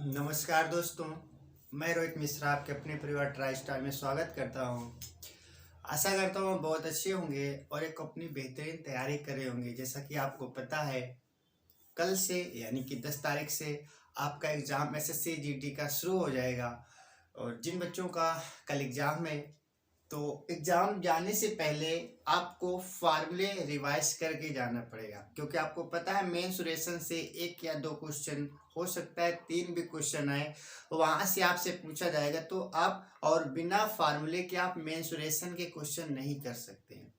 नमस्कार दोस्तों। मैं रोहित मिश्रा आपके अपने परिवार ट्राई स्टार में स्वागत करता हूं। आशा करता हूं बहुत अच्छे होंगे और एक अपनी बेहतरीन तैयारी कर रहे होंगे। जैसा कि आपको पता है, कल से यानी कि 10 तारीख से आपका एग्ज़ाम एसएससी जीडी का शुरू हो जाएगा। और जिन बच्चों का कल एग्ज़ाम है, तो एग्ज़ाम जाने से पहले आपको फार्मूले रिवाइज करके जाना पड़ेगा, क्योंकि आपको पता है मेंसुरेशन से 1 या 2 क्वेश्चन, हो सकता है 3 भी क्वेश्चन आए, वहाँ से आपसे पूछा जाएगा। तो आप और बिना फार्मूले के आप मेंसुरेशन के क्वेश्चन नहीं कर सकते हैं।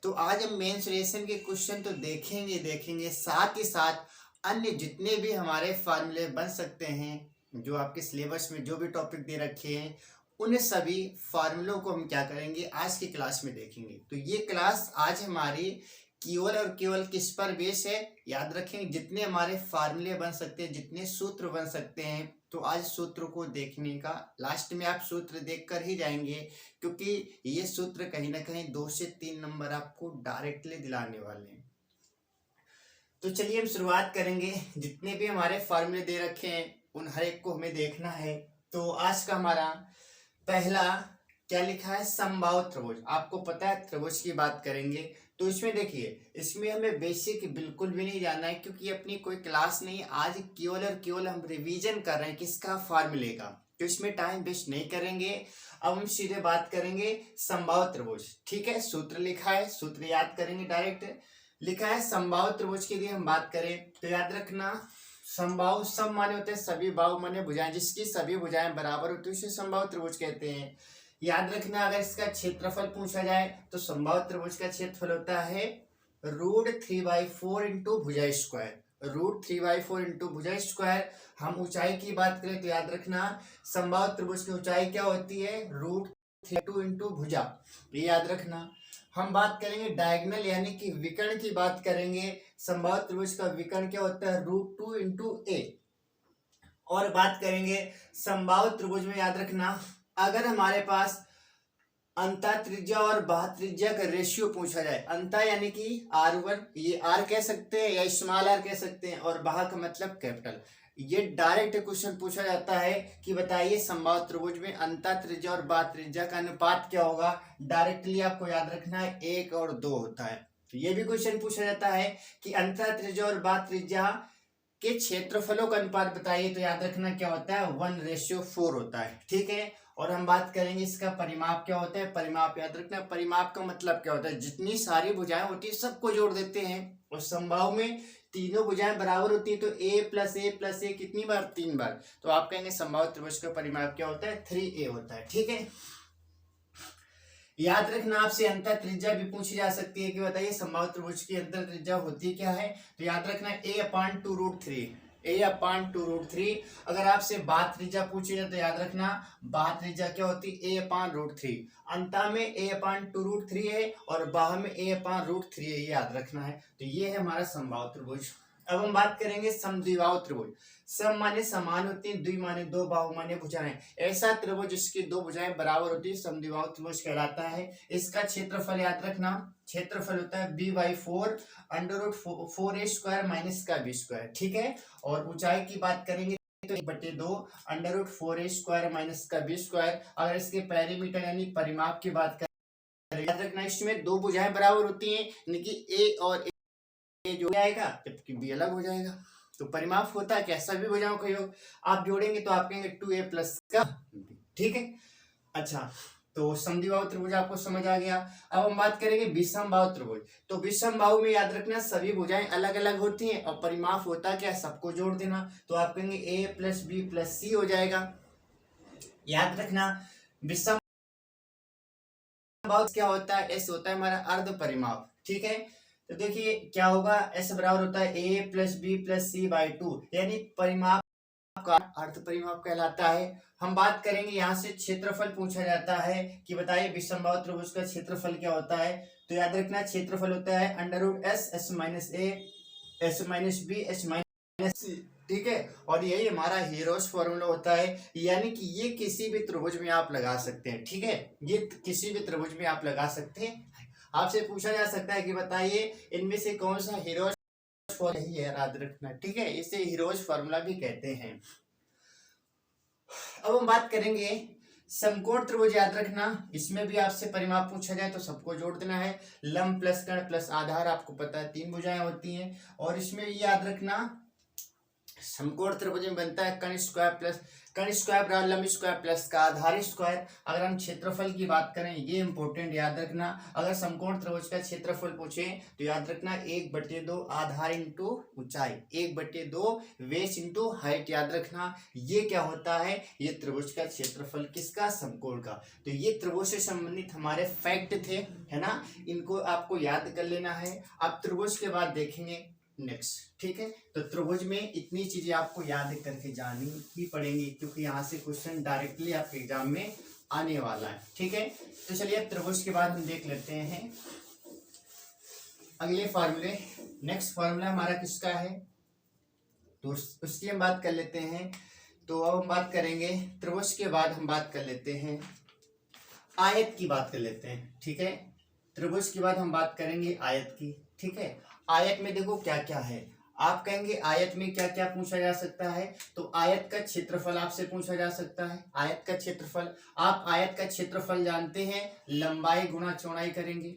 तो आज हम मेंसुरेशन के क्वेश्चन तो देखेंगे, साथ ही साथ अन्य जितने भी हमारे फार्मूले बन सकते हैं, जो आपके सिलेबस में जो भी टॉपिक दे रखे हैं, उन सभी फार्मूलों को हम क्या करेंगे, आज की क्लास में देखेंगे। तो ये क्लास आज हमारी केवल और केवल किस पर बेस है, याद रखें, जितने हमारे फार्मूले बन सकते हैं, जितने सूत्र बन सकते हैं, तो आज सूत्र को देखने का, लास्ट में आप सूत्र देखकर ही जाएंगे, क्योंकि ये सूत्र कहीं ना कहीं 2 से 3 नंबर आपको डायरेक्टली दिलाने वाले हैं। तो चलिए हम शुरुआत करेंगे। जितने भी हमारे फार्मूले दे रखे हैं उन हर एक को हमें देखना है। तो आज का हमारा पहला क्या लिखा है, समबाहु त्रिभुज। आपको पता है त्रिभुज की बात करेंगे, तो इसमें देखिए, इसमें हमें बेसिक बिल्कुल भी नहीं जानना है, क्योंकि अपनी कोई क्लास नहीं। आज केवल और केवल हम रिवीजन कर रहे हैं किसका, फार्मूले का। तो इसमें टाइम वेस्ट नहीं करेंगे। अब हम सीधे बात करेंगे समबाहु त्रिभुज। ठीक है, सूत्र लिखा है, सूत्र याद करेंगे डायरेक्ट। लिखा है समबाहु त्रिभुज के लिए हम बात करें तो याद रखना, समबाहु सम माने होते हैं सभी, बाहु माने भुजाएं, जिसकी सभी भुजाएं बराबर होती है उसे समबाहु त्रिभुज कहते हैं। याद रखना, अगर इसका क्षेत्रफल पूछा जाए तो समबाहु त्रिभुज का क्षेत्रफल होता है √3/4 इंटू भुजा स्क्वायर। √3/4 इंटू भुजा स्क्वायर। हम ऊंचाई की बात करें तो याद रखना, समबाहु त्रिभुज की ऊंचाई क्या होती है, √3/2 इंटू भुजा, ये याद रखना। हम बात करेंगे डायगोनल यानी कि विकर्ण की बात करेंगे। समबाहु त्रिभुज का विकर्ण क्या होता है, √2 इंटू a। और बात करेंगे समबाहु त्रिभुज में, याद रखना, अगर हमारे पास अंतः त्रिज्या और बाह्य त्रिज्या का रेशियो पूछा जाए, अंतः यानी कि R1, ये R कह सकते हैं या स्मॉल r कह सकते हैं, और बाह्य का मतलब कैपिटल। ये डायरेक्ट क्वेश्चन पूछा जाता है कि बताइए समबाहु त्रिभुज में अंतः त्रिज्या और बाह्य त्रिज्या का अनुपात क्या होगा। डायरेक्टली आपको याद रखना है 1 और 2 होता है। तो ये भी क्वेश्चन पूछा जाता है कि अंतः त्रिज्या और बाह्य त्रिज्या के क्षेत्रफलों का अनुपात बताइए, तो याद रखना क्या होता है, 1:4 होता है। ठीक है, और हम बात करेंगे इसका परिमाप क्या होता है। परिमाप याद रखना, परिमाप का मतलब क्या होता है, जितनी सारी भुजाएं होती है सबको जोड़ देते हैं। और समबाहु में तीनों भुजाएं बराबर होती है, तो a+a+a कितनी बार, 3 बार। तो आप कहेंगे समबाहु त्रिभुज का परिमाप क्या होता है, 3a होता है। ठीक है, याद रखना, आपसे अंतर त्रिज्या भी पूछी जा सकती है कि बताइए समबाहु त्रिभुज की अंतर त्रिज्या होती क्या है। तो याद रखना a/2√3, a/2√3। अगर आपसे बाह्य त्रिज्या पूछी जाए तो याद रखना, बाह्य त्रिज्या क्या होती है, a/√3। अंतः में a/2√3 है और बाह्य में a/√3 है, ये याद रखना है। तो ये है हमारा समबाहु त्रिभुज। अब हम बात करेंगे समद्विबाहु त्रिभुज। सम माने समान होती है, द्वि माने दो, बाहु माने भुजाएं। ऐसा त्रिभुज जिसकी दो भुजाएं बराबर होती है समद्विबाहु त्रिभुज कहलाता है। इसका क्षेत्रफल याद रखना, क्षेत्रफल होता है b/4 √4a² माइनस का b²। ठीक है, और ऊंचाई की बात करेंगे तो 1/2 √4a² माइनस का b²। अगर इसके पेरीमीटर यानी परिमाप की बात करें, याद रखना इसमें दो भुजाएं बराबर होती है, यानी कि a और a जो जाएगा जबकि b अलग हो जाएगा। तो परिमाप होता है कैसा भी भुजाओं का योग, आप जोड़ेंगे तो आप कहेंगे 2a+ का। ठीक है, अच्छा, तो समद्विबाहु त्रिभुज आपको समझ आ गया। अब हम बात करेंगे विषमबाहु त्रिभुज। तो विषमबाहु में याद रखना सभी भुजाएं अलग अलग होती हैं और परिमाप होता क्या है, सबको जोड़ देना। तो आप कहेंगे a+b+c हो जाएगा। याद रखना, विषम क्या होता है, एस होता है हमारा अर्ध परिमाप। ठीक है, तो देखिए क्या होगा, एस बराबर होता है a+b+c/2, यानी परिमाप का अर्ध परिमाप कहलाता है। हम बात करेंगे यहाँ से क्षेत्रफल पूछा जाता है कि बताइए विषमबाहु त्रिभुज का क्षेत्रफल क्या होता है। तो याद रखना क्षेत्रफल होता है √s, s-a, s-b, s-c। ठीक है, और यही हमारा हीरोज फॉर्मूला होता है, यानी कि ये किसी भी त्रिभुज में आप लगा सकते हैं। ठीक है, ये किसी भी त्रिभुज में आप लगा सकते हैं। आपसे पूछा जा सकता है कि बताइए इनमें से कौन सा हीरोज फॉर्मूला, यही है, याद रखना। ठीक है, इसे हीरोज फॉर्मूला भी कहते हैं। अब हम बात करेंगे समकोण त्रिभुज। याद रखना, इसमें भी आपसे परिमाप पूछा जाए तो सबको जोड़ देना है। लंब प्लस कर्ण प्लस आधार, आपको पता है 3 भुजाएं होती हैं। और इसमें भी याद रखना समकोण त्रिभुज में बनता है कर्ण स्क्वायर बराबर लंब स्क्वायर प्लस का आधार स्क्वायर। अगर हम क्षेत्रफल की बात करें, ये इंपॉर्टेंट याद रखना, अगर समकोण त्रिभुज का क्षेत्रफल पूछे तो याद रखना 1/2 आधार इंटू ऊंचाई, 1/2 वेस इंटू हाइट। याद रखना ये क्या होता है, ये त्रिभुज का क्षेत्रफल किसका, समकोण का। तो ये त्रिभुज से संबंधित हमारे फैक्ट थे, है ना, इनको आपको याद कर लेना है। अब त्रिभुज के बाद देखेंगे नेक्स्ट, ठीक है। तो त्रिभुज में इतनी चीजें आपको याद करके जानी ही पड़ेंगी, क्योंकि यहाँ से क्वेश्चन डायरेक्टली आपके एग्जाम में आने वाला है, ठीक है। तो चलिए त्रिभुज के बाद हम देख लेते हैं अगले फॉर्मूले। नेक्स्ट फॉर्मूला हमारा किसका है, तो उसकी हम बात कर लेते हैं। तो अब हम बात करेंगे त्रिभुज के बाद हम बात कर लेते हैं आयत की बात कर लेते हैं, ठीक है। त्रिभुज के बाद हम बात करेंगे आयत की, ठीक है। आयत में देखो क्या क्या है, आप कहेंगे आयत में क्या क्या पूछा जा सकता है, तो आयत का क्षेत्रफल आपसे पूछा जा सकता है। आयत का क्षेत्रफल, आप आयत का क्षेत्रफल जानते हैं, लंबाई गुणा चौड़ाई करेंगे।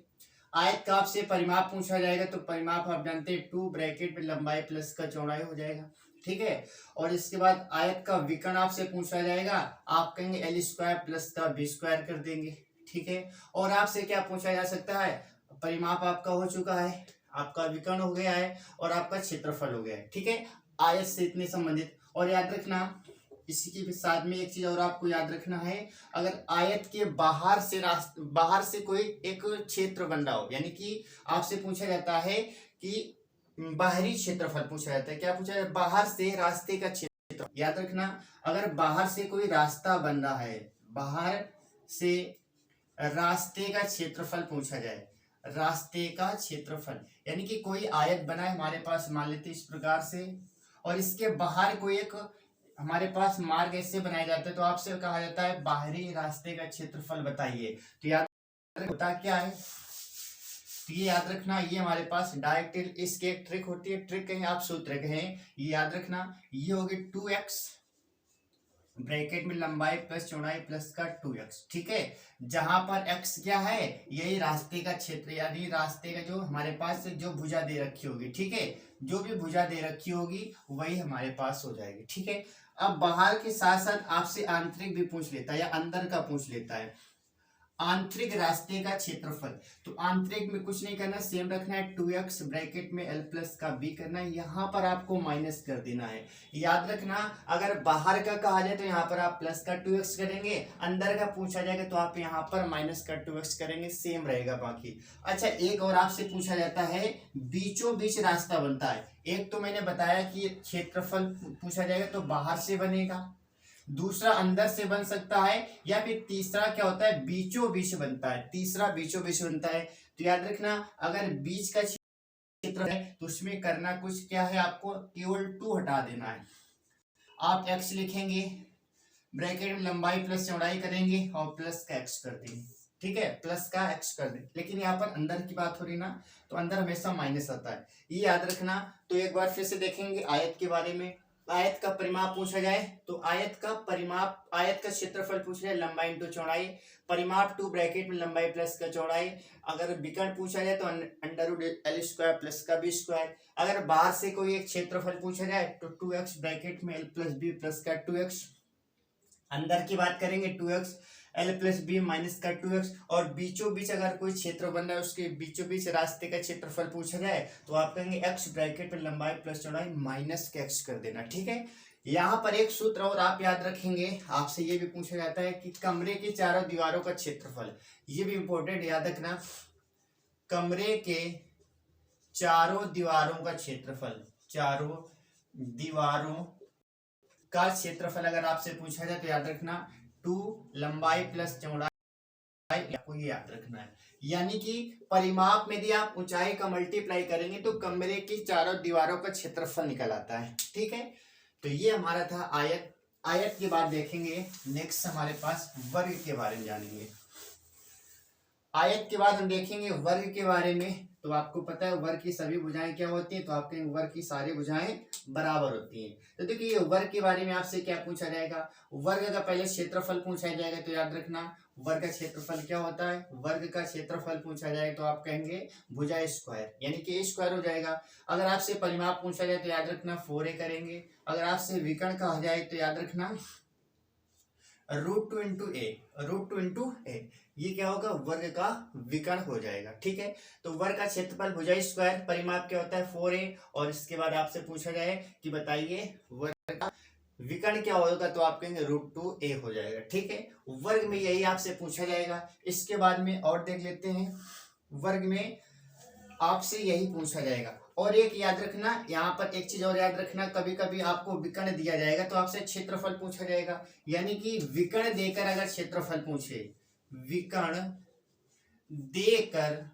आयत का आपसे परिमाप पूछा जाएगा, तो परिमाप आप जानते हैं 2 ब्रैकेट में लंबाई प्लस का चौड़ाई हो जाएगा, ठीक है। और इसके बाद आयत का विकर्ण आपसे पूछा जाएगा, आप कहेंगे L स्क्वायर प्लस का B स्क्वायर कर देंगे, ठीक है। और आपसे क्या पूछा जा सकता है, परिमाप आपका हो चुका है, आपका विकर्ण हो गया है और आपका क्षेत्रफल हो गया है, ठीक है। आयत से इतने संबंधित। और याद रखना इसी के साथ में एक चीज और आपको याद रखना है, अगर आयत के बाहर से कोई एक क्षेत्र बन रहा हो, यानी कि आपसे पूछा जाता है कि बाहरी क्षेत्रफल पूछा जाता है, क्या पूछा जाता है, बाहर से रास्ते का क्षेत्र। याद रखना अगर बाहर से कोई रास्ता बन रहा है, बाहर से रास्ते का क्षेत्रफल पूछा जाए, रास्ते का क्षेत्रफल, यानी कि कोई आयत बना है हमारे पास, मान लेते इस प्रकार से, और इसके बाहर कोई एक हमारे पास मार्ग ऐसे बनाया जाता है, तो आपसे कहा जाता है बाहरी रास्ते का क्षेत्रफल बताइए। तो याद होता क्या है, तो ये याद रखना, ये हमारे पास डायरेक्ट इसकी एक ट्रिक होती है, ट्रिक कहें आप सूत्र कहें, ये याद रखना, ये होगी 2x ब्रैकेट में लंबाई प्लस चौड़ाई प्लस का 2x, ठीक है। जहां पर x क्या है, यही रास्ते का क्षेत्र, यानी रास्ते का जो हमारे पास जो भुजा दे रखी होगी, ठीक है, जो भी भुजा दे रखी होगी वही हमारे पास हो जाएगी, ठीक है। अब बाहर के साथ साथ आपसे आंतरिक भी पूछ लेता है या अंदर का पूछ लेता है, आंतरिक रास्ते का क्षेत्रफल। तो आंतरिक में कुछ नहीं करना, सेम रखना है, 2x ब्रैकेट में l प्लस का b करना है, यहाँ पर आपको माइनस कर देना है। याद रखना अगर बाहर का कहा जाए तो यहाँ पर आप प्लस का 2x करेंगे, अंदर का पूछा जाएगा तो आप यहाँ पर माइनस का 2x करेंगे, सेम रहेगा बाकी। अच्छा एक और आपसे पूछा जाता है, बीचों बीच रास्ता बनता है, एक तो मैंने बताया कि क्षेत्रफल पूछा जाएगा तो बाहर से बनेगा, दूसरा अंदर से बन सकता है, या फिर तीसरा क्या होता है, बीचों बीच बनता है, तीसरा बीचों बीच बनता है। तो याद रखना अगर बीच का क्षेत्र है तो उसमें करना कुछ क्या है, आपको केवल 2 हटा देना है। आप x लिखेंगे, ब्रैकेट में लंबाई प्लस चौड़ाई करेंगे और प्लस का x कर देंगे, ठीक है, प्लस का x कर दें। लेकिन यहाँ पर अंदर की बात हो रही ना, तो अंदर हमेशा माइनस आता है, ये याद रखना। तो एक बार फिर से देखेंगे आयत के बारे में। आयत का परिमाप पूछा जाए तो आयत का परिमाप, आयत का क्षेत्रफल पूछा जाए लंबाई इंटू चौड़ाई, परिमाप 2 ब्रैकेट में लंबाई प्लस का चौड़ाई। अगर विकर्ण पूछा जाए तो under root L square plus का B स्क्वायर। अगर बाहर से कोई एक क्षेत्रफल पूछा जाए तो 2x ब्रैकेट में L प्लस B प्लस का 2x। अंदर की बात करेंगे 2x L plus B minus का 2x। और बीचों बीच अगर कोई क्षेत्र बन रहा है, उसके बीचों बीच रास्ते का क्षेत्रफल पूछा जाए तो आप कहेंगे x ब्रैकेट में लंबाई प्लस चौड़ाई माइनस का x कर देना, ठीक है। यहाँ पर एक सूत्र और आप याद रखेंगे, आपसे ये भी पूछा जाता है कि कमरे की चारों दीवारों का क्षेत्रफल, ये भी इंपॉर्टेंट याद रखना, कमरे के चारों दीवारों का क्षेत्रफल, चारों दीवारों का क्षेत्रफल अगर आपसे पूछा जाए तो याद रखना 2 लंबाई प्लस चौड़ाई, आपको ये याद रखना है। यानी कि परिमाप में यदि आप ऊंचाई का मल्टीप्लाई करेंगे तो कमरे की चारों दीवारों का क्षेत्रफल निकल आता है, ठीक है। तो ये हमारा था आयत। आयत के बाद देखेंगे नेक्स्ट हमारे पास वर्ग के बारे में जानेंगे। आयत के बाद हम देखेंगे वर्ग के बारे में। तो आपको पता है वर्ग की सभी भुजाएं क्या होती हैं, तो आपके वर्ग की सारी भुजाएं बराबर होती हैं। तो देखिए वर्ग के बारे में आपसे क्या पूछा जाएगा, वर्ग का पहले क्षेत्रफल पूछा जाएगा, तो याद रखना वर्ग का क्षेत्रफल क्या होता है, वर्ग का क्षेत्रफल पूछा जाए तो आप कहेंगे भुजा स्क्वायर, यानी कि स्क्वायर हो जाएगा। अगर आपसे परिमाप पूछा जाए तो याद रखना 4a करेंगे। अगर आपसे विकर्ण कहा जाए तो याद रखना √2 × a ये क्या होगा, वर्ग का विकर्ण हो जाएगा। ठीक है, तो वर्ग का क्षेत्रफल भुजा स्क्वायर, परिमाप क्या होता है 4a, और इसके बाद आपसे पूछा जाए कि बताइए वर्ग का विकर्ण क्या होगा, तो आप कहेंगे √2a हो जाएगा। ठीक है, वर्ग में यही आपसे पूछा जाएगा। इसके बाद में और देख लेते हैं, वर्ग में आपसे यही पूछा जाएगा। और एक याद रखना, यहाँ पर एक चीज और याद रखना, कभी कभी आपको विकर्ण दिया जाएगा तो आपसे क्षेत्रफल पूछा जाएगा, यानी कि विकर्ण देकर अगर क्षेत्रफल पूछे, विकर्ण देकर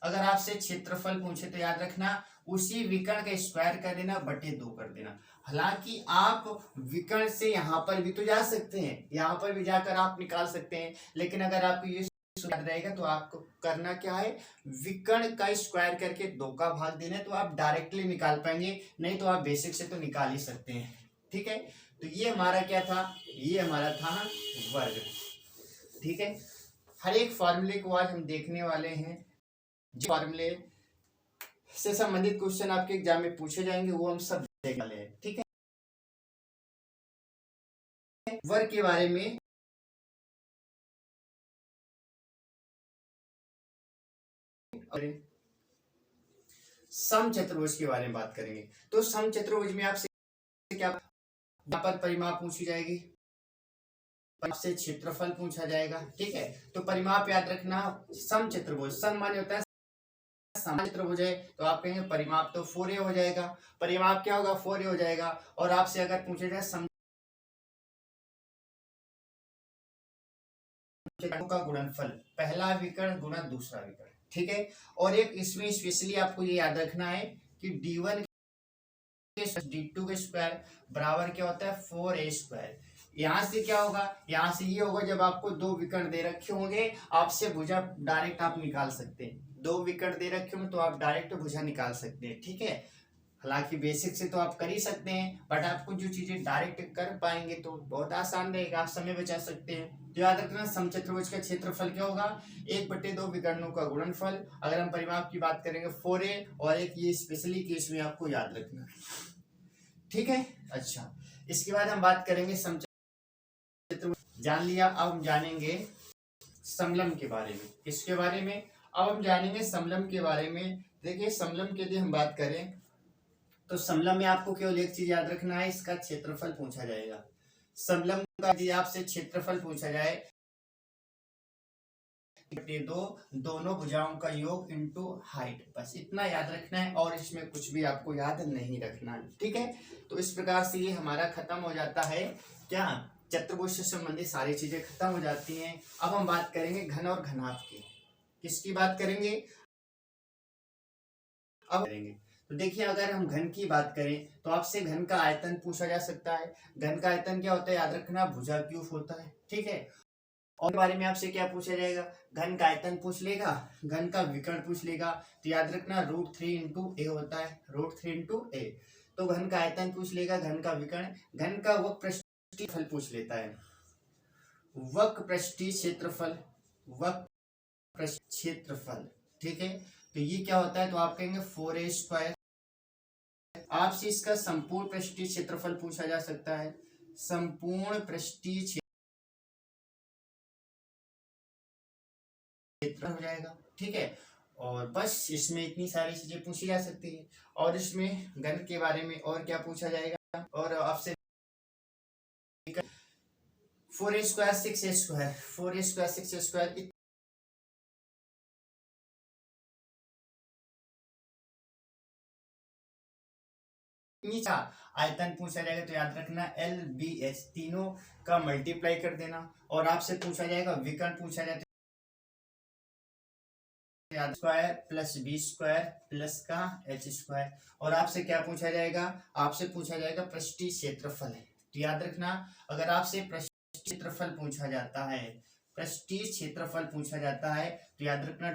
अगर आपसे क्षेत्रफल पूछे तो याद रखना उसी विकर्ण का स्क्वायर कर देना बटे 2 कर देना। हालांकि आप विकर्ण से यहाँ पर भी तो जा सकते हैं, यहाँ पर भी जाकर आप निकाल सकते हैं, लेकिन अगर आपको ये याद रहेगा तो आपको करना क्या है, विकर्ण का स्क्वायर करके 2 का भाग देना है, तो आप डायरेक्टली निकाल पाएंगे, नहीं तो आप बेसिक से तो निकाल ही सकते हैं। ठीक है, तो ये हमारा क्या था, ये हमारा था वर्ग। ठीक है, हर एक फॉर्मूले को आज हम देखने वाले हैं, जो फॉर्मूले से संबंधित क्वेश्चन आपके एग्जाम में पूछे जाएंगे वो हम सब देखने वाले हैं। ठीक है, वर्ग के बारे में समचतुर्भुज के बारे में बात करेंगे। तो समचतुर्भुज में आपसे क्या, यहाँ पर परिमाप पूछी जाएगी, से क्षेत्रफल पूछा जाएगा। ठीक है, तो परिमाप याद रखना, समचतुर्भुज, सम माने होता है समचतुर्भुज है, तो आप कहेंगे परिमाप तो 4a हो जाएगा, परिमाप क्या होगा 4a हो जाएगा। और आपसे अगर पूछे जाए का गुणनफल, पहला विकर्ण गुना दूसरा विकर्ण। ठीक है, और एक इसमें स्पेशली आपको ये याद रखना है कि d1 d2 के स्क्वायर बराबर क्या होता है 4a स्क्वायर। यहाँ से क्या होगा, यहाँ से ये होगा जब आपको 2 विकर्ण दे रखे होंगे, आपसे भुजा डायरेक्ट आप निकाल सकते हैं, 2 विकर्ण दे रखे होंगे तो आप डायरेक्ट भुजा निकाल सकते हैं। ठीक है, हालांकि बेसिक से तो आप कर ही सकते हैं, बट आपको जो चीजें डायरेक्ट कर पाएंगे तो बहुत आसान रहेगा, आप समय बचा सकते हैं। तो याद रखना समचतुर्भुज का क्षेत्रफल क्या होगा, 1/2 विकर्णों का गुणनफल। अगर हम परिमाप की बात करेंगे 4a, और एक ये स्पेशली केस में आपको याद रखना है। ठीक है, अच्छा, इसके बाद हम बात करेंगे समचतुर्भुज, जान लिया। अब हम जानेंगे समलम के बारे में। किसके बारे में, अब हम जानेंगे समलम के बारे में। देखिए समलम के लिए हम बात करें तो समलम में आपको केवल एक चीज याद रखना है, इसका क्षेत्रफल पूछा जाएगा। समलम का यदि आपसे क्षेत्रफल पूछा जाए, 2 दोनों भुजाओं का योग इनटू हाइट, बस इतना याद रखना है, और इसमें कुछ भी आपको याद नहीं रखना है। ठीक है, तो इस प्रकार से ये हमारा खत्म हो जाता है, क्या चतुर्भुज से संबंधित सारी चीजें खत्म हो जाती हैं। अब हम बात करेंगे घन और घनाभ की। किसकी बात करेंगे, अब करेंगे। तो देखिए अगर हम घन की बात करें तो आपसे घन का आयतन पूछा जा सकता है। घन का आयतन क्या होता है, याद रखना भुजा क्यूब होता है। ठीक है, और बारे में आपसे क्या पूछा जाएगा, घन का आयतन पूछ लेगा, घन का विकर्ण पूछ लेगा, तो याद रखना √3 × a होता है, √3 × a। तो घन का आयतन पूछ लेगा, घन का विकर्ण, घन का वक्रपृष्ठीय क्षेत्रफल पूछ लेता है, वक्रपृष्ठीय क्षेत्रफल, वक्रपृष्ठीय क्षेत्रफल। ठीक है, तो ये क्या होता है, तो आप कहेंगे 4a स्क्वायर। आपसे इसका संपूर्ण पृष्ठीय क्षेत्रफल पूछा जा सकता है, संपूर्ण पृष्ठीय क्षेत्र हो जाएगा। ठीक है, और बस इसमें इतनी सारी चीजें पूछी जा सकती है। और इसमें घन के बारे में और क्या पूछा जाएगा, और आपसे 4a square 6a square, 4a square 6a square नीचा आयतन पूछा जाएगा, तो याद रखना LBH, तीनों का मल्टीप्लाई कर देना। और आपसे पूछा जाएगा विकर्ण पूछा जाए square plus B square plus का h स्क्वायर। और आपसे क्या पूछा जाएगा, आपसे पूछा जाएगा पृष्ठीय क्षेत्रफल है। तो याद रखना अगर आपसे पृष्ठीय क्षेत्रफल पूछा जाता है, पृष्ठीय क्षेत्रफल पूछा जाता है, तो याद रखना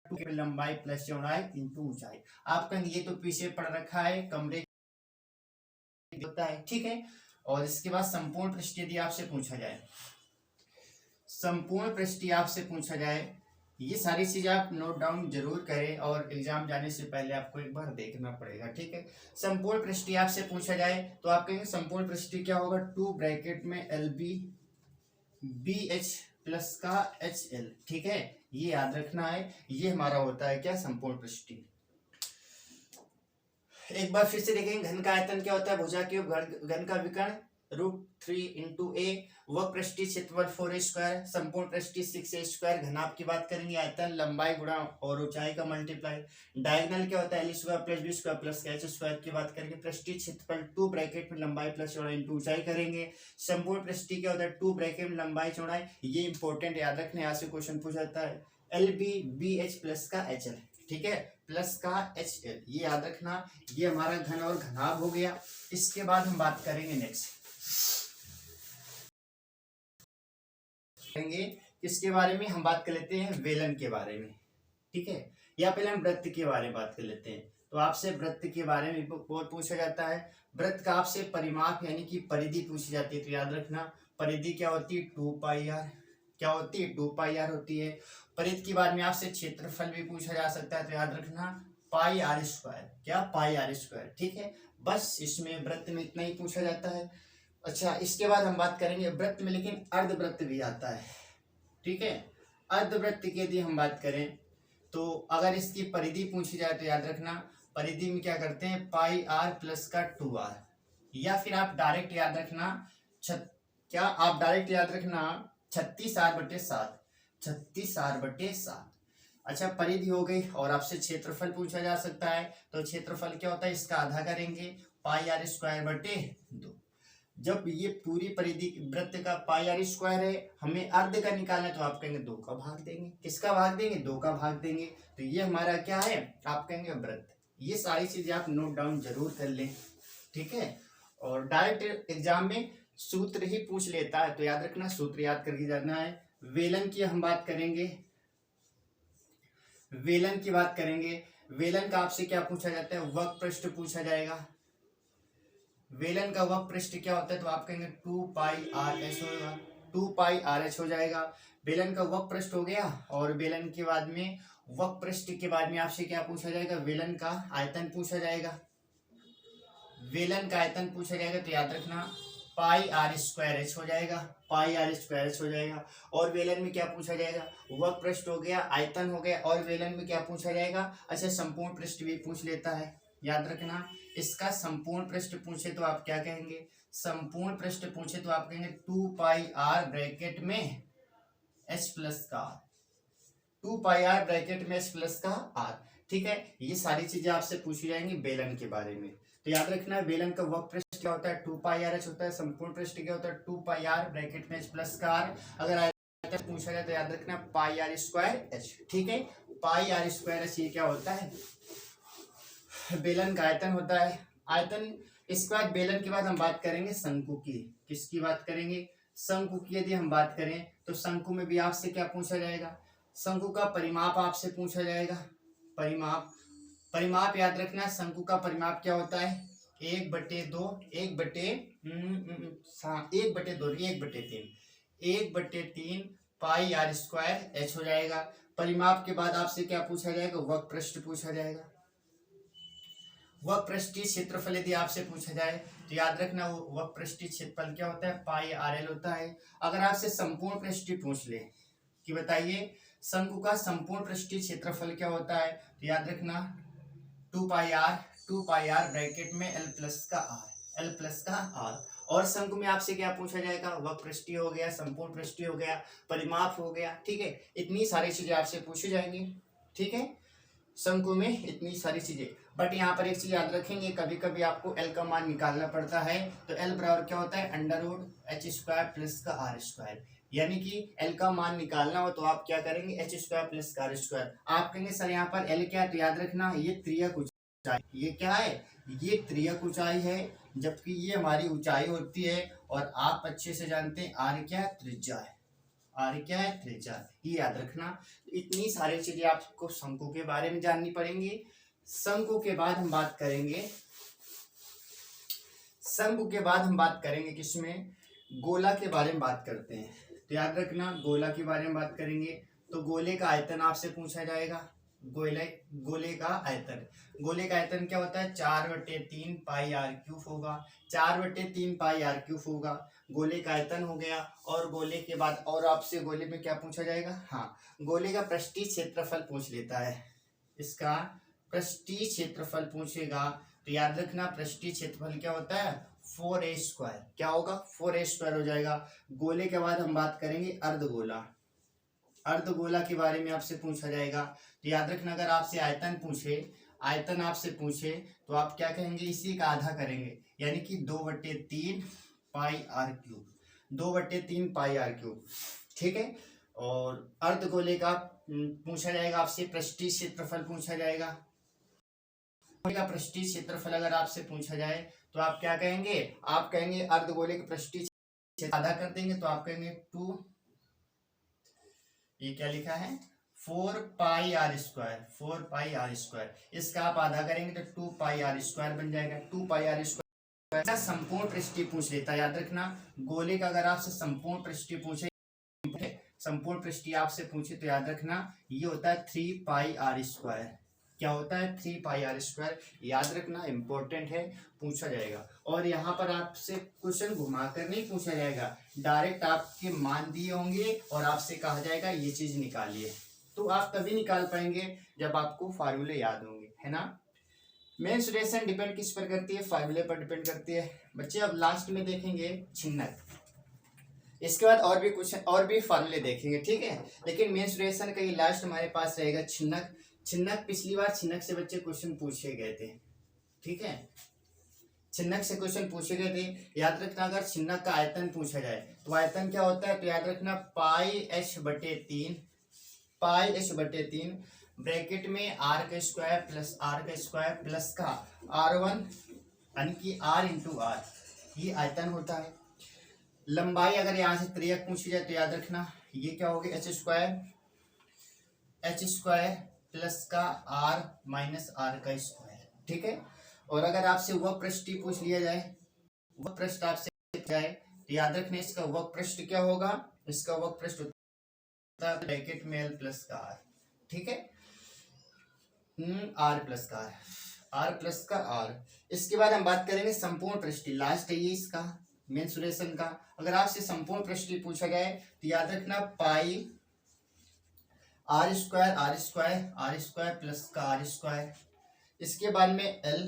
टू लंबाई प्लस चौड़ाई इंटू ऊंचाई। आप कहेंगे ये तो पीछे पढ़ रखा है, कमरे होता है, ठीक है। और इसके बाद संपूर्ण पृष्ठ यदि आपसे पूछा जाए, संपूर्ण पृष्ठ आपसे पूछा जाए, ये सारी चीजें आप नोट डाउन जरूर करें और एग्जाम जाने से पहले आपको एक बार देखना पड़ेगा, ठीक है। संपूर्ण पृष्ठ आपसे पूछा जाए तो आप कहेंगे संपूर्ण पृष्ठ क्या होगा, 2 ब्रैकेट में LB BH प्लस का HL, ठीक है। ये याद रखना है, ये हमारा होता है क्या, संपूर्ण पृष्ठ। एक बार फिर से देखेंगे, घन का आयतन क्या होता है, भुजा के घन का विकर्ण √3 इंटू ए, वह पृष्ठीय क्षेत्रफल 4a स्क्वायर, संपूर्ण पृष्ठीय 6a स्क्वायर। घनाभ की बात करेंगे, आयतन लंबाई गुणा और ऊंचाई का मल्टीप्लाई। डायगोनल क्या होता है, l square plus b square plus h square की बात करेंगे। पृष्ठीय क्षेत्रफल 2 ब्रैकेट में लंबाई प्लस चौड़ाई इंटू ऊंचाई करेंगे। संपूर्ण पृष्ठीय क्या होता है, 2 ब्रैकेट में लंबाई चौड़ाई, ये इंपॉर्टेंट याद रखने, यहाँ से क्वेश्चन पूछा जाता है। LB BH प्लस का HL, ठीक है, प्लस का HL, ये याद रखना। ये हमारा घन और घनाभ हो गया। इसके बाद हम बात करेंगे नेक्स्ट किसके बारे में, हम बात कर लेते हैं वेलन के बारे में, ठीक है। या पहले हम वृत्त के बारे में बात कर लेते हैं। तो आपसे वृत्त के बारे में बहुत पूछा जाता है। वृत्त का आपसे परिमाप यानी कि परिधि पूछी जाती है, तो याद रखना परिधि क्या होती है, 2πr, क्या होती है, 2πr होती है। परिधि के बारे में आपसे क्षेत्रफल भी पूछा जा सकता है, तो याद रखना πr², क्या πr², ठीक है। बस इसमें वृत्त में इतना ही पूछा जाता है। अच्छा, इसके बाद हम बात करेंगे वृत्त में, लेकिन अर्धवृत्त भी आता है, ठीक है। अर्धवृत्त की यदि हम बात करें तो अगर इसकी परिधि पूछी जाए तो याद रखना परिधि में क्या करते हैं, πr प्लस का 2r, या फिर आप डायरेक्ट याद रखना क्या आप डायरेक्ट याद रखना 36r/7, 36r/7। अच्छा, परिधि हो गई। और आपसे क्षेत्रफल पूछा जा सकता है, तो क्षेत्रफल क्या होता है, इसका आधा करेंगे πr²/2। जब ये पूरी परिधि वृत्त का πr² है, हमें अर्ध का निकालना है, तो आप कहेंगे 2 का भाग देंगे। किसका भाग देंगे, 2 का भाग देंगे। तो ये हमारा क्या है, आप कहेंगे वृत्त। ये सारी चीजें आप नोट डाउन जरूर कर लें, ठीक है। और डायरेक्ट एग्जाम में सूत्र ही पूछ लेता है, तो याद रखना सूत्र याद करके जाना है। वेलन की हम बात करेंगे, वेलन की बात करेंगे। वेलन का आपसे क्या पूछा जाता है, वक्र पृष्ठ पूछा जाएगा। वेलन का वक्र पृष्ठ क्या होता है, तो आप कहेंगे 2πRH होगा, 2πRH हो जाएगा। वेलन का वक्र पृष्ठ हो गया। और वेलन के बाद में वक्र पृष्ठ के बाद में आपसे क्या पूछा जाएगा, वेलन का आयतन पूछा जाएगा। वेलन का आयतन पूछा जाएगा, तो याद रखना πr²H हो जाएगा, πr²H हो जाएगा। और वेलन में क्या पूछा जाएगा, वक्र पृष्ठ हो गया, आयतन हो गया, और वेलन में क्या पूछा जाएगा, अच्छा संपूर्ण पृष्ठ भी पूछ लेता है, याद रखना। इसका संपूर्ण पृष्ठ पूछे तो आप क्या कहेंगे, संपूर्ण पृष्ठ पूछे तो आप कहेंगे 2πr ब्रैकेट में h प्लस का r, 2πr ब्रैकेट में h प्लस का r, ठीक है। ये सारी चीजें आपसे पूछी जाएंगी वेलन के बारे में। तो याद रखना वेलन का वक्र पृष्ठ क्या होता है, 2πRH होता है। संपूर्ण पृष्ठ क्या होता है, 2πr ब्रैकेट में h प्लस का r। अगर आयतन पूछा जाए तो याद रखना πr²H, ठीक है। πr²H ये क्या होता है, बेलन का आयतन होता है। आयतन, इसके बाद बेलन के बाद हम बात करेंगे शंकु की। किसकी बात करेंगे, शंकु की यदि हम बात करें तो शंकु में भी आपसे क्या पूछा जाएगा, शंकु का परिमाप आपसे पूछा जाएगा। परिमाप, परिमाप याद रखना, शंकु का परिमाप क्या होता है, 1/2, 1/3 πr²H हो जाएगा। परिमाप के बाद आपसे क्या पूछा जाएगा, वक्र पृष्ठ पूछा जाएगा। वक्र पृष्ठीय क्षेत्रफल यदि आपसे पूछा जाए तो याद रखना वक्र पृष्ठीय क्षेत्रफल क्या होता है, πRL होता है। अगर आपसे संपूर्ण पृष्ठीय पूछ ले कि बताइए शंकु का संपूर्ण पृष्ठीय क्षेत्रफल क्या होता है, तो याद रखना 2πr ब्रैकेट में l प्लस का r। और शंकु में आपसे क्या पूछा जाएगा, वक्र पृष्ठीय हो गया, संपूर्ण पृष्ठीय हो गया, परिमाप हो गया, ठीक है। इतनी सारी चीजें आपसे पूछी जाएंगी, ठीक है, शंकु में इतनी सारी चीजें। बट यहाँ पर एक चीज याद रखेंगे, कभी कभी आपको l का मान निकालना पड़ता है, तो l बराबर क्या होता है, √h² प्लस का r²। यानी कि l का मान निकालना हो तो आप क्या करेंगे, h² प्लस का r²। आप कहेंगे सर यहाँ पर l क्या है, तो याद रखना ये त्रियक ऊंचाई, ये क्या है, ये त्रियक ऊंचाई है, जबकि ये हमारी ऊंचाई होती है। और आप अच्छे से जानते हैं r क्या है, त्रिज्या है। आर क्या है, त्रिज्या, ये याद रखना। इतनी सारी चीजें आपको शंकु के बारे में जाननी पड़ेंगी। शंकु के बाद हम बात करेंगे, शंकु के बाद हम बात करेंगे किसमें, गोला के बारे में बात करते हैं। तो याद रखना गोला के बारे में बात करेंगे तो गोले का आयतन आपसे पूछा जाएगा। गोले का आयतन, गोले का आयतन क्या होता है, 4/3 पाई आर क्यूब होगा। 4/3 पाई आर क्यूब होगा, गोले का आयतन हो गया। और गोले के बाद और आपसे गोले में क्या पूछा जाएगा, हाँ गोले का पृष्ठीय क्षेत्रफल पूछ लेता है, इसका पृष्ठीय क्षेत्रफल पूछेगा। तो याद रखना पृष्ठीय क्षेत्रफल क्या होता है, 4a²। क्या होगा, 4a² हो जाएगा। गोले के बाद हम बात करेंगे अर्धगोला। अर्धगोला के बारे में आपसे पूछा जाएगा। तो याद रखना अगर आपसे आयतन आपसे पूछे तो आप क्या कहेंगे, इसी का आधा करेंगे, यानी कि 2/3 pi r cube, 2/3 pi r cube, ठीक है। और अर्धगोले का पूछा जाएगा आपसे पृष्ठीय क्षेत्रफल पूछा जाएगा। का पृष्ठीय क्षेत्रफल अगर आपसे पूछा जाए तो आप क्या कहेंगे, आप कहेंगे अर्धगोले के पृष्ठीय क्षेत्रफल आधा कर देंगे तो आप कहेंगे 2, ये क्या लिखा है 4 pi r square, 4 pi r square, इसका आप आधा करेंगे तो 2 पाई आर स्क्वायर बन जाएगा। 2 पाई आर स्क्वायर संपूर्ण पृष्ठीय पूछ लेता है। याद रखना गोले का अगर आपसे संपूर्ण पृष्ठीय पूछे, संपूर्ण पृष्ठीय आपसे पूछे तो याद रखना ये होता है 3 पाई आर स्क्वायर। क्या होता है, 3 पाई आर स्क्वायर। याद रखना इंपॉर्टेंट है, पूछा जाएगा। और यहाँ पर आपसे क्वेश्चन घुमाकर नहीं पूछा जाएगा, डायरेक्ट आपके मान दिए होंगे और आपसे कहा जाएगा ये चीज निकालिए। तो आप तभी निकाल पाएंगे जब आपको फार्मूले याद होंगे, है ना। मेंसुरेशन डिपेंड किस पर करती है, फार्मूले पर डिपेंड करती है बच्चे। अब लास्ट में देखेंगे छिन्नक, इसके बाद और भी क्वेश्चन और भी फार्मूले देखेंगे, ठीक है। लेकिन मेंसुरेशन का ये लास्ट हमारे पास रहेगा छिन्नक। छिन्नक पिछली बार छिन्नक से बच्चे क्वेश्चन पूछे गए थे, ठीक है, छिन्नक से क्वेश्चन पूछे गए थे। याद रखना अगर छिन्नक का आयतन पूछा जाए तो आयतन क्या होता है, तो याद रखना πh/3, πh/3 ब्रैकेट में r² प्लस का r1 यानी कि r इंटू आर, ये आयतन होता है। लंबाई अगर यहाँ से त्रिज्या पूछी जाए तो याद रखना ये क्या होगी, h² प्लस का r माइनस r², ठीक है। और अगर आपसे वह पृष्ठ पूछ लिया जाए, वह पृष्ठ आपसे जाए तो याद रखना इसका वह पृष्ठ क्या होगा, इसका वह पृष्ठ होता है ब्रैकेट में l प्लस का r, ठीक है, r प्लस का r। इसके बाद हम बात करेंगे संपूर्ण पृष्ठ, लास्ट है ये इसका मेंसुरेशन का। अगर आपसे संपूर्ण पृष्ठ पूछा जाए तो याद रखना पाई r² प्लस का r²। इसके बाद में l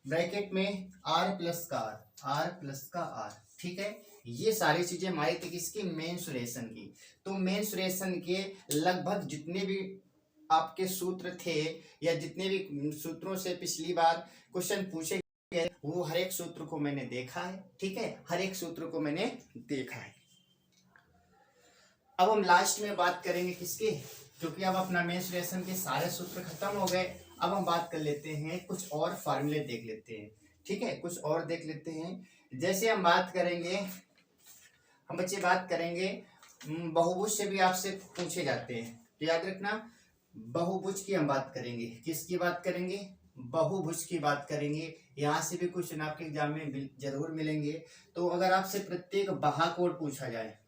ब्रैकेट में r प्लस का r, ठीक है। ये सारी चीजें हमारी थी किसकी, मेंसुरेशन की। तो मेंसुरेशन के लगभग जितने भी आपके सूत्र थे या जितने भी सूत्रों से पिछली बार क्वेश्चन पूछे गए वो हर एक सूत्र को मैंने देखा है, ठीक है, हर एक सूत्र को मैंने देखा है। अब हम लास्ट में बात करेंगे किसकी, क्योंकि अब अपना मेंसुरेशन के सारे सूत्र खत्म हो गए। अब हम बात कर लेते हैं कुछ और फार्मूले देख लेते हैं, ठीक है, कुछ और देख लेते हैं। जैसे हम बात करेंगे, हम बच्चे बात करेंगे बहुभुज से भी आपसे पूछे जाते हैं। तो याद रखना बहुभुज की हम बात करेंगे, किसकी बात करेंगे, बहुभुज की बात करेंगे। यहाँ से भी क्वेश्चन आपके एग्जाम में जरूर मिलेंगे। तो अगर आपसे प्रत्येक बाहाकोण पूछा जाए,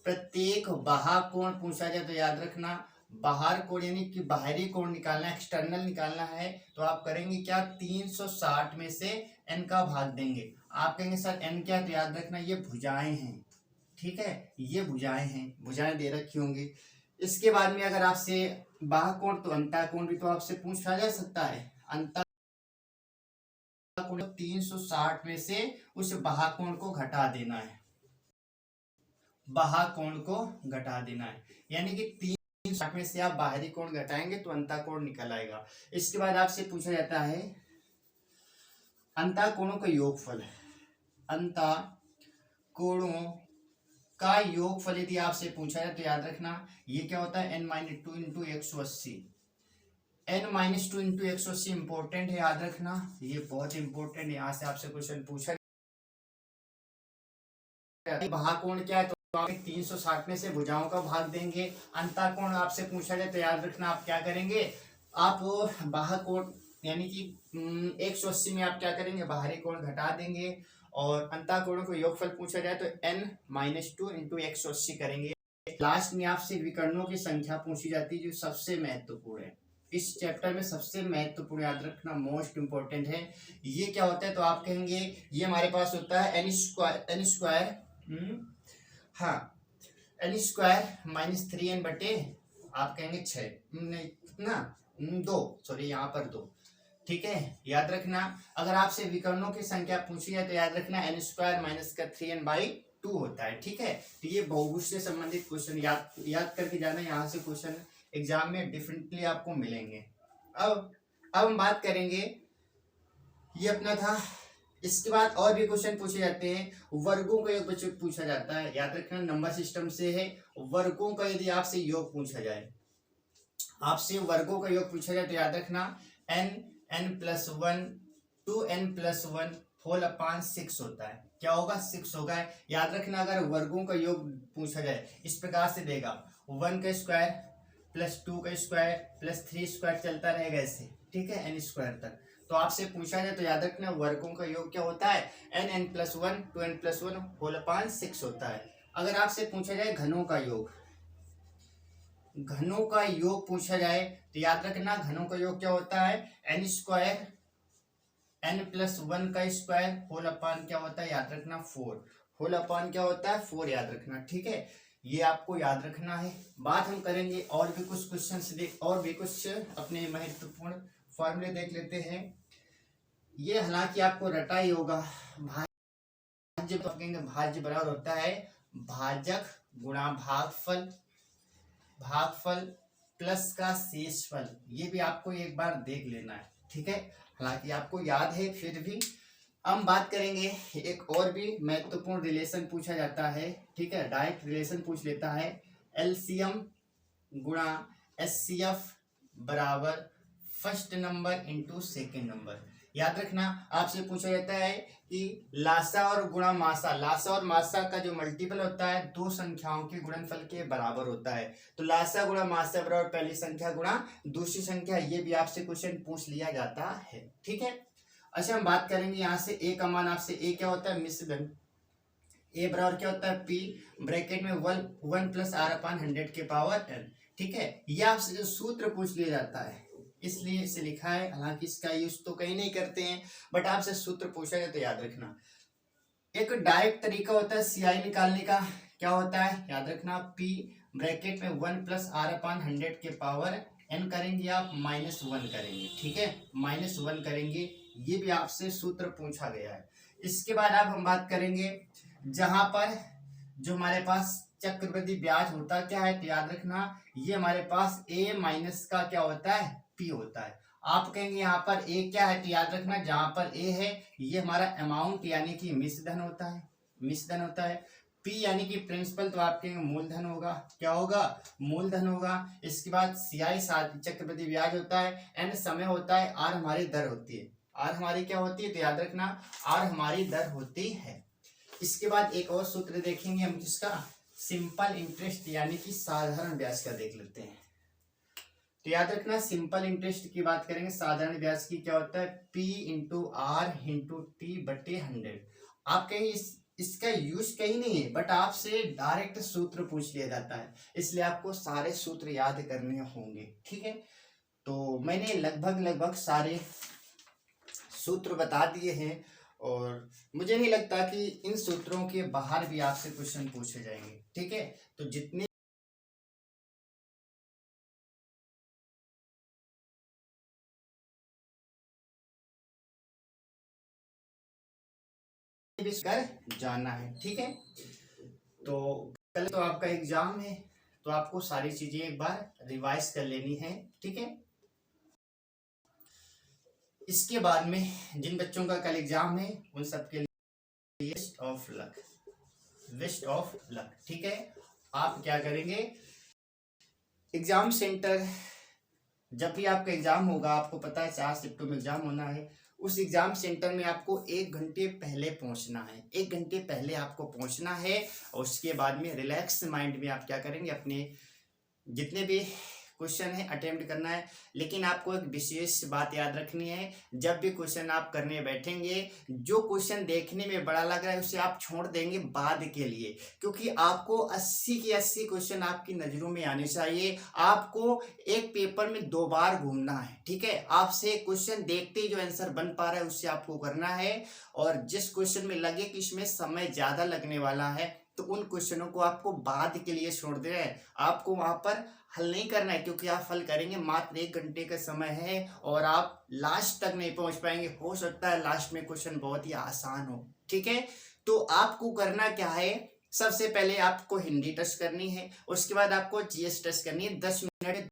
प्रत्येक बाहाकोण पूछा जाए तो याद रखना बाहर कोण यानी कि बाहरी कोण निकालना, एक्सटर्नल निकालना है तो आप करेंगे क्या, 360 में से n का भाग देंगे। आप कहेंगे सर n क्या, तो याद रखना ये भुजाएं हैं, ठीक है, ये भुजाएं हैं, भुजाएं दे रखी होंगी। इसके बाद में अगर आपसे बाहकोण तो अंतःकोण भी तो आपसे पूछा जा सकता है। अंतःकोण 360 में से उस बाहकोण को घटा देना है, बाहकोण को घटा देना है, यानी कि 360 में से आप बाहरी कोण घटाएंगे तो अंतःकोण निकल आएगा। इसके बाद आपसे पूछा जाता है अंतःकोणों का योगफल, अंतःकोणों का योगफल यदि आपसे पूछा जाए तो याद रखना ये क्या होता है, n-2 into 180, n-2 into 180 important है, याद रखना ये बहुत इंपॉर्टेंट है। यहाँ से आपसे क्वेश्चन पूछा बाहकोण क्या है तो आप 360 में से भुजाओं का भाग देंगे। अंतःकोण आपसे पूछा जाए तो याद रखना आप क्या करेंगे, आप बाह्य कोण यानी कि 180 में आप क्या करेंगे, बाहरी कोण घटा देंगे और अंतःकोणों को योगफल पूछा जाए तो n-2 इंटू 180 करेंगे। लास्ट में आपसे विकर्णों की संख्या पूछी जाती है जो सबसे महत्वपूर्ण है इस चैप्टर में, सबसे महत्वपूर्ण याद रखना, मोस्ट इंपॉर्टेंट है। ये क्या होता है तो आप कहेंगे ये हमारे पास होता है n स्क्वायर हाँ n² माइनस 3n बटे आप कहेंगे 6 नहीं ना 2 सॉरी यहाँ पर 2, ठीक है। याद रखना अगर आपसे विकर्णों की संख्या पूछी है तो याद रखना n² माइनस का 3n/2 होता है, ठीक है। तो ये बहुभुज से संबंधित क्वेश्चन याद करके जाना, यहाँ से क्वेश्चन एग्जाम में डिफरेंटली आपको मिलेंगे। अब हम बात करेंगे, ये अपना था। इसके बाद और भी क्वेश्चन पूछे जाते हैं, वर्गों का योग बच्चों पूछा जाता है। याद रखना नंबर सिस्टम से है, वर्गों का यदि आपसे योग पूछा जाए, आपसे वर्गों का योग पूछा जाए तो याद रखना n+1 2n+1 होल अपान 6 होता है। क्या होगा 6 होगा। याद रखना अगर वर्गों का योग पूछा जाए इस प्रकार से देगा 1 का स्क्वायर प्लस 2 का स्क्वायर प्लस 3 स्क्वायर चलता रहेगा ऐसे, ठीक है, n² तक। तो आपसे पूछा जाए तो याद रखना वर्गों का योग क्या होता है n+1 2n+1 होल अपान 6 होता है। अगर आपसे पूछा जाए घनों का योग, घनों का योग पूछा जाए तो याद रखना घनों का योग क्या होता है n² n+1 का स्क्वायर होल अपान क्या होता है याद रखना 4, होल अपान क्या होता है 4 याद रखना, ठीक है। ये आपको याद रखना है। बात हम करेंगे और भी कुछ क्वेश्चन और भी कुछ अपने महत्वपूर्ण फॉर्मूले देख लेते हैं। ये हालांकि आपको रटा ही होगा, भाज्य तो कहेंगे भाज्य बराबर होता है भाजक गुणा भागफल, भागफल प्लस का शेषफल। ये भी आपको एक बार देख लेना है, ठीक है, हालांकि आपको याद है फिर भी। हम बात करेंगे एक और भी महत्वपूर्ण रिलेशन पूछा जाता है, ठीक है, डायरेक्ट रिलेशन पूछ लेता है, एलसीएम गुणा एचसीएफ बराबर first number into second number. याद रखना आपसे पूछा जाता है कि लासा और गुणा मासा, लासा और मासा का जो मल्टीपल होता है दो संख्याओं के गुणनफल के बराबर होता है। तो लासा गुणा मासा बराबर पहली संख्या गुणा दूसरी संख्या, ये भी आपसे क्वेश्चन पूछ लिया जाता है, ठीक है। अच्छा हम बात करेंगे यहाँ से ए का मान, आपसे ए क्या होता है मिश्र धन, ए बराबर क्या होता है पी ब्रैकेट में 1 + r/100 के पावर n, ठीक है। ये आपसे जो सूत्र पूछ लिया जाता है इसलिए इसे लिखा है, हालांकि इसका यूज तो कहीं नहीं करते हैं बट आपसे सूत्र पूछा जाए तो याद रखना। एक डायरेक्ट तरीका होता है सीआई निकालने का, क्या होता है याद रखना p ब्रैकेट में 1 + r/100 के पावर n करेंगे आप -1 करेंगे, ठीक है, -1 करेंगे। ये भी आपसे सूत्र पूछा गया है। इसके बाद अब हम बात करेंगे जहां पर जो हमारे पास चक्रवृद्धि ब्याज होता क्या है तो याद रखना ये हमारे पास a माइनस का क्या होता है p होता है। आप कहेंगे यहाँ पर a क्या है तो याद रखना जहां पर a है ये हमारा अमाउंट यानी कि मिश्र धन होता है, मिश्र धन होता है। p यानी कि प्रिंसिपल तो आप कहेंगे मूलधन होगा, क्या होगा मूलधन होगा। इसके बाद CI चक्रवृद्धि ब्याज होता है, n समय होता है, r हमारी दर होती है, r हमारी क्या होती है तो याद रखना r हमारी दर होती है। इसके बाद एक और सूत्र देखेंगे हम जिसका सिंपल इंटरेस्ट यानी कि साधारण ब्याज का देख लेते हैं। तो याद रखना सिंपल इंटरेस्ट की बात करेंगे, साधारण ब्याज की क्या होता है P × R × T बटे 100। आप कहीं इसका यूज कहीं नहीं है बट आपसे डायरेक्ट सूत्र पूछ लिया जाता है, इसलिए आपको सारे सूत्र याद करने होंगे, ठीक है। तो मैंने लगभग सारे सूत्र बता दिए हैं और मुझे नहीं लगता कि इन सूत्रों के बाहर भी आपसे क्वेश्चन पूछे जाएंगे, ठीक है। तो जितने भी कर जाना है, ठीक है। तो कल तो आपका एग्जाम है तो आपको सारी चीजें एक बार रिवाइज कर लेनी है, ठीक है। इसके बाद में जिन बच्चों का कल एग्जाम है उन सबके लिए best of luck, best of luck, ठीक है। आप क्या करेंगे एग्जाम सेंटर जब भी आपका एग्जाम होगा, आपको पता है 4 शिफ्टों में एग्जाम होना है, उस एग्जाम सेंटर में आपको 1 घंटे पहले पहुंचना है। 1 घंटे पहले आपको पहुंचना है और उसके बाद में रिलैक्स माइंड में आप क्या करेंगे, अपने जितने भी क्वेश्चन है अटेम्प्ट करना है। लेकिन आपको एक विशेष बात याद रखनी है, जब भी क्वेश्चन आप करने बैठेंगे, जो क्वेश्चन देखने में बड़ा लग रहा है उसे आप छोड़ देंगे बाद के लिए, क्योंकि आपको 80 के 80 क्वेश्चन आपकी नज़रों में आने चाहिए। आपको एक पेपर में 2 बार घूमना है, ठीक है। आपसे क्वेश्चन देखते ही जो आंसर बन पा रहा है उससे आपको करना है, और जिस क्वेश्चन में लगे कि इसमें समय ज़्यादा लगने वाला है तो उन क्वेश्चनों को आपको बाद के लिए छोड़ देना है। आपको वहां पर हल नहीं करना है, क्योंकि आप हल करेंगे मात्र 1 घंटे का समय है और आप लास्ट तक नहीं पहुंच पाएंगे। हो सकता है लास्ट में क्वेश्चन बहुत ही आसान हो, ठीक है। तो आपको करना क्या है, सबसे पहले आपको हिंदी टेस्ट करनी है, उसके बाद आपको जीएस टेस्ट करनी है। 10 मिनट